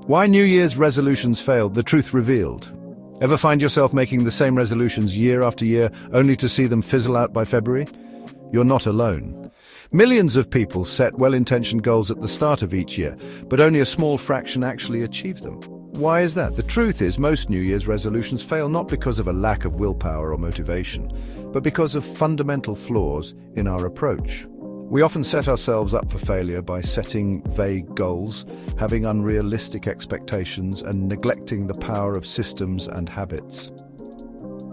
Why New Year's resolutions failed, the truth revealed. Ever find yourself making the same resolutions year after year, only to see them fizzle out by February? You're not alone. Millions of people set well-intentioned goals at the start of each year, but only a small fraction actually achieve them. Why is that? The truth is, most New Year's resolutions fail not because of a lack of willpower or motivation, but because of fundamental flaws in our approach. We often set ourselves up for failure by setting vague goals, having unrealistic expectations, and neglecting the power of systems and habits.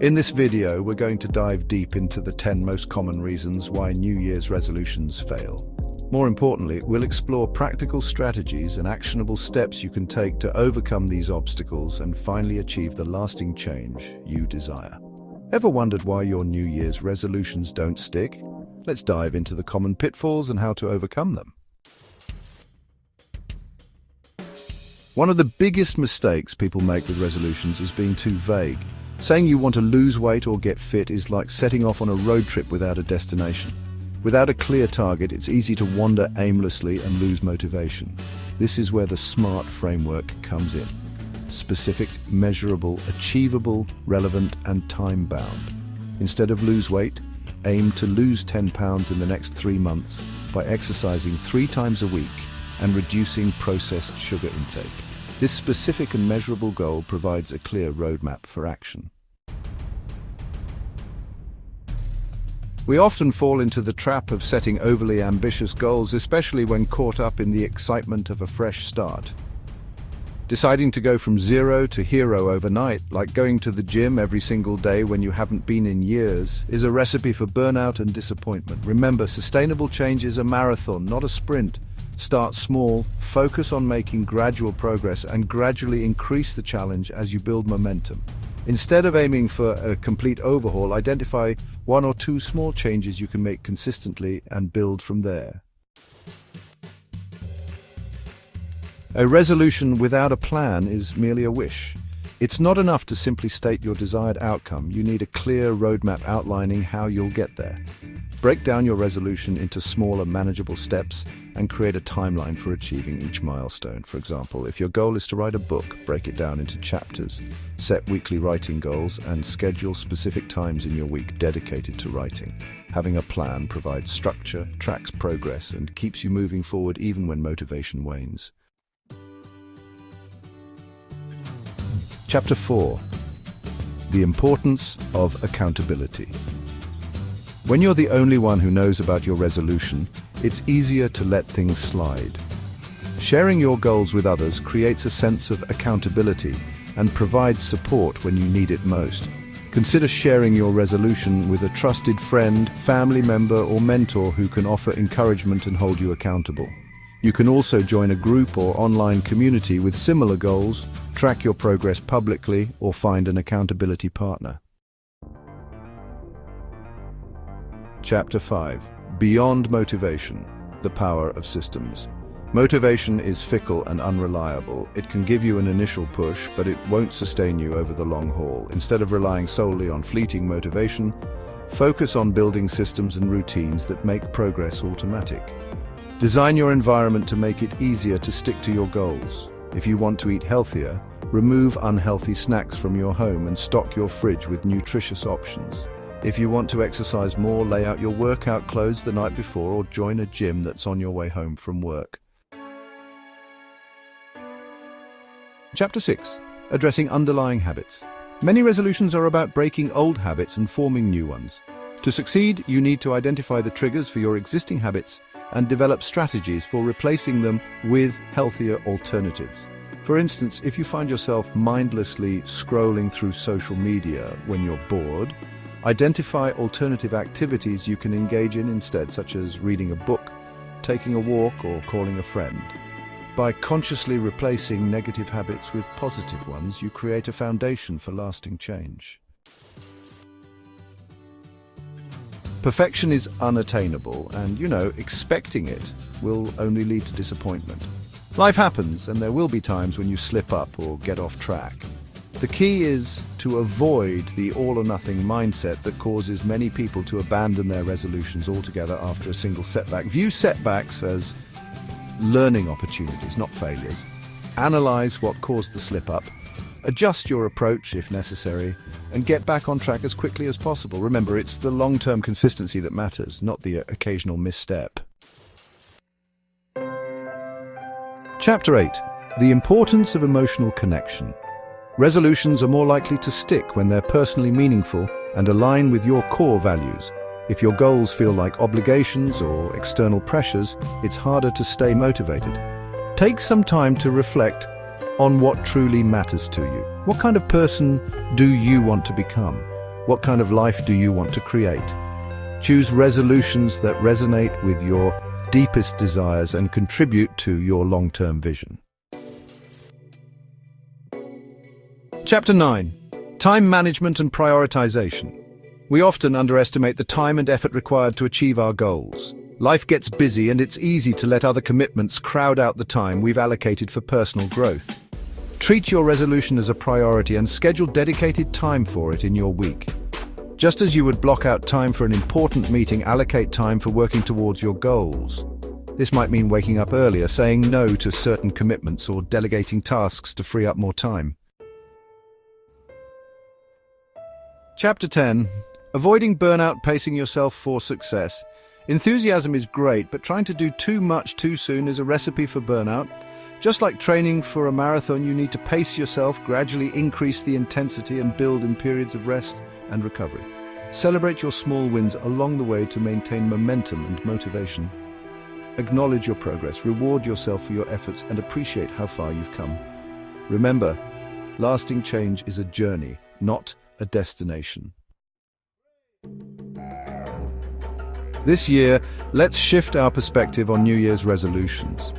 In this video, we're going to dive deep into the 10 most common reasons why New Year's resolutions fail. More importantly, we'll explore practical strategies and actionable steps you can take to overcome these obstacles and finally achieve the lasting change you desire. Ever wondered why your New Year's resolutions don't stick? Let's dive into the common pitfalls and how to overcome them. One of the biggest mistakes people make with resolutions is being too vague. Saying you want to lose weight or get fit is like setting off on a road trip without a destination. Without a clear target, it's easy to wander aimlessly and lose motivation. This is where the SMART framework comes in. Specific, measurable, achievable, relevant, and time-bound. Instead of lose weight, aim to lose 10 pounds in the next 3 months by exercising 3 times a week and reducing processed sugar intake. This specific and measurable goal provides a clear roadmap for action. We often fall into the trap of setting overly ambitious goals, especially when caught up in the excitement of a fresh start. Deciding to go from zero to hero overnight, like going to the gym every single day when you haven't been in years, is a recipe for burnout and disappointment. Remember, sustainable change is a marathon, not a sprint. Start small, focus on making gradual progress, and gradually increase the challenge as you build momentum. Instead of aiming for a complete overhaul, identify 1 or 2 small changes you can make consistently and build from there. A resolution without a plan is merely a wish. It's not enough to simply state your desired outcome. You need a clear roadmap outlining how you'll get there. Break down your resolution into smaller, manageable steps and create a timeline for achieving each milestone. For example, if your goal is to write a book, break it down into chapters. Set weekly writing goals and schedule specific times in your week dedicated to writing. Having a plan provides structure, tracks progress, and keeps you moving forward even when motivation wanes. Chapter 4. The importance of accountability. When you're the only one who knows about your resolution, it's easier to let things slide. Sharing your goals with others creates a sense of accountability and provides support when you need it most. Consider sharing your resolution with a trusted friend, family member, or mentor who can offer encouragement and hold you accountable. You can also join a group or online community with similar goals, track your progress publicly, or find an accountability partner. Chapter 5. Beyond motivation, the power of systems. Motivation is fickle and unreliable. It can give you an initial push, but it won't sustain you over the long haul. Instead of relying solely on fleeting motivation, focus on building systems and routines that make progress automatic. Design your environment to make it easier to stick to your goals. If you want to eat healthier, remove unhealthy snacks from your home and stock your fridge with nutritious options. If you want to exercise more, lay out your workout clothes the night before or join a gym that's on your way home from work. Chapter 6. Addressing underlying habits. Many resolutions are about breaking old habits and forming new ones. To succeed, you need to identify the triggers for your existing habits and develop strategies for replacing them with healthier alternatives. For instance, if you find yourself mindlessly scrolling through social media when you're bored, identify alternative activities you can engage in instead, such as reading a book, taking a walk, or calling a friend. By consciously replacing negative habits with positive ones, you create a foundation for lasting change. Perfection is unattainable, and, expecting it will only lead to disappointment. Life happens, and there will be times when you slip up or get off track. The key is to avoid the all-or-nothing mindset that causes many people to abandon their resolutions altogether after a single setback. View setbacks as learning opportunities, not failures. Analyze what caused the slip-up, adjust your approach if necessary, and get back on track as quickly as possible. Remember, it's the long-term consistency that matters, not the occasional misstep. Chapter 8. The importance of emotional connection. Resolutions are more likely to stick when they're personally meaningful and align with your core values. If your goals feel like obligations or external pressures, it's harder to stay motivated. Take some time to reflect on what truly matters to you. What kind of person do you want to become? What kind of life do you want to create? Choose resolutions that resonate with your deepest desires and contribute to your long-term vision. Chapter 9. Time management and prioritization. We often underestimate the time and effort required to achieve our goals. Life gets busy and it's easy to let other commitments crowd out the time we've allocated for personal growth. Treat your resolution as a priority and schedule dedicated time for it in your week. Just as you would block out time for an important meeting, allocate time for working towards your goals. This might mean waking up earlier, saying no to certain commitments, or delegating tasks to free up more time. Chapter 10. Avoiding burnout, pacing yourself for success. Enthusiasm is great, but trying to do too much too soon is a recipe for burnout. Just like training for a marathon, you need to pace yourself, gradually increase the intensity, and build in periods of rest and recovery. Celebrate your small wins along the way to maintain momentum and motivation. Acknowledge your progress, reward yourself for your efforts, and appreciate how far you've come. Remember, lasting change is a journey, not a destination. This year, let's shift our perspective on New Year's resolutions.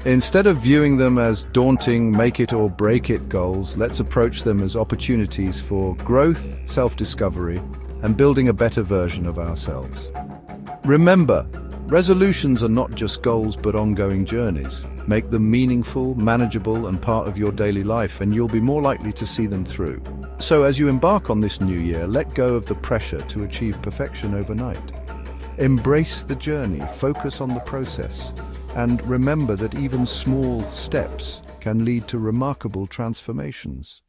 Instead of viewing them as daunting, make-it-or-break-it goals, let's approach them as opportunities for growth, self-discovery, and building a better version of ourselves. Remember, resolutions are not just goals but ongoing journeys. Make them meaningful, manageable, and part of your daily life, and you'll be more likely to see them through. So as you embark on this new year, let go of the pressure to achieve perfection overnight. Embrace the journey, focus on the process, and remember that even small steps can lead to remarkable transformations.